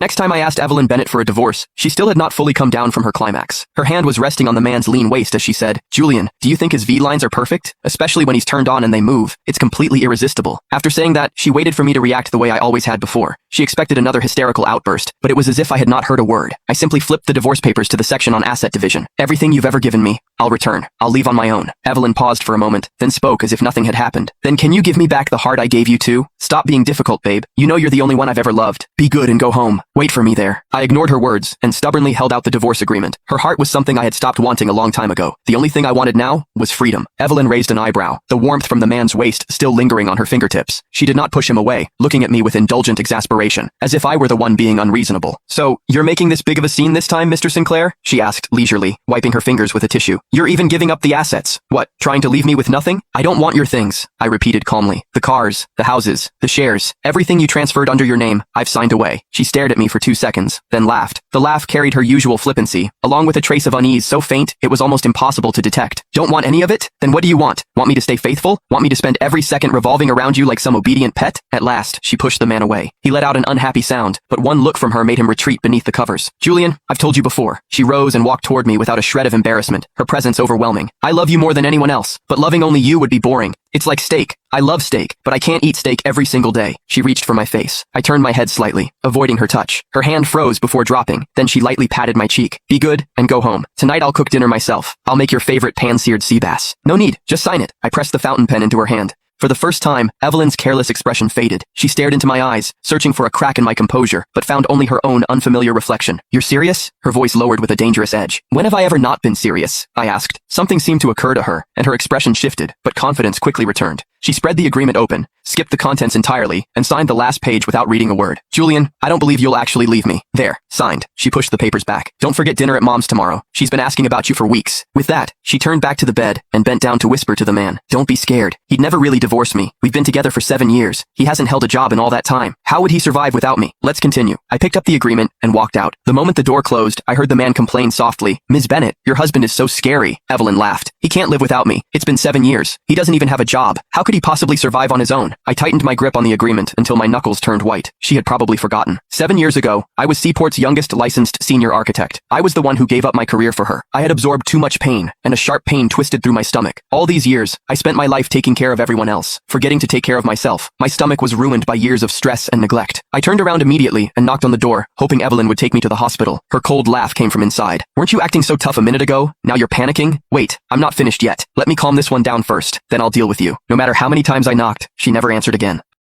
Next time I asked Evelyn Bennett for a divorce, she still had not fully come down from her climax. Her hand was resting on the man's lean waist as she said, "Julian, do you think his V-lines are perfect? Especially when he's turned on and they move. It's completely irresistible." After saying that, she waited for me to react the way I always had before. She expected another hysterical outburst, but it was as if I had not heard a word. I simply flipped the divorce papers to the section on asset division. "Everything you've ever given me, I'll return. I'll leave on my own." Evelyn paused for a moment, then spoke as if nothing had happened. "Then can you give me back the heart I gave you too? Stop being difficult, babe. You know you're the only one I've ever loved. Be good and go home. Wait for me there." I ignored her words and stubbornly held out the divorce agreement. Her heart was something I had stopped wanting a long time ago. The only thing I wanted now was freedom. Evelyn raised an eyebrow, the warmth from the man's waist still lingering on her fingertips. She did not push him away, looking at me with indulgent exasperation, as if I were the one being unreasonable. "So, you're making this big of a scene this time, Mr. Sinclair?" she asked leisurely, wiping her fingers with a tissue. "You're even giving up the assets. What, trying to leave me with nothing?" "I don't want your things," I repeated calmly. "The cars, the houses, the shares, everything you transferred under your name, I've signed away." She stared at me for 2 seconds, then laughed. The laugh carried her usual flippancy, along with a trace of unease so faint it was almost impossible to detect. "Don't want any of it? Then what do you want? Want me to stay faithful? Want me to spend every second revolving around you like some obedient pet?" At last, she pushed the man away. He let out an unhappy sound, but one look from her made him retreat beneath the covers. "Julian, I've told you before." She rose and walked toward me without a shred of embarrassment, her presence overwhelming. "I love you more than anyone else, but loving only you would be boring. It's like steak. I love steak, but I can't eat steak every single day." She reached for my face. I turned my head slightly, avoiding her touch. Her hand froze before dropping, then she lightly patted my cheek. "Be good, and go home. Tonight I'll cook dinner myself. I'll make your favorite pan-seared sea bass." "No need, just sign it." I pressed the fountain pen into her hand. For the first time, Evelyn's careless expression faded. She stared into my eyes, searching for a crack in my composure, but found only her own unfamiliar reflection. "You're serious?" Her voice lowered with a dangerous edge. "When have I ever not been serious?" I asked. Something seemed to occur to her, and her expression shifted, but confidence quickly returned. She spread the agreement open, skipped the contents entirely, and signed the last page without reading a word. "Julian, I don't believe you'll actually leave me. There, signed." She pushed the papers back. "Don't forget dinner at Mom's tomorrow. She's been asking about you for weeks." With that, she turned back to the bed and bent down to whisper to the man, "Don't be scared. He'd never really divorce me. We've been together for 7 years. He hasn't held a job in all that time. How would he survive without me? Let's continue." I picked up the agreement and walked out. The moment the door closed, I heard the man complain softly, "Ms. Bennett, your husband is so scary." Evelyn laughed. "He can't live without me. It's been 7 years. He doesn't even have a job. How could he possibly survive on his own?" I tightened my grip on the agreement until my knuckles turned white. She had probably forgotten. 7 years ago, I was Seaport's youngest licensed senior architect. I was the one who gave up my career for her. I had absorbed too much pain, and a sharp pain twisted through my stomach. All these years, I spent my life taking care of everyone else, forgetting to take care of myself. My stomach was ruined by years of stress and neglect. I turned around immediately and knocked on the door, hoping Evelyn would take me to the hospital. Her cold laugh came from inside. "Weren't you acting so tough a minute ago? Now you're panicking? Wait, I'm not finished yet. Let me calm this one down first, then I'll deal with you." No matter how many times I knocked, she never answered again.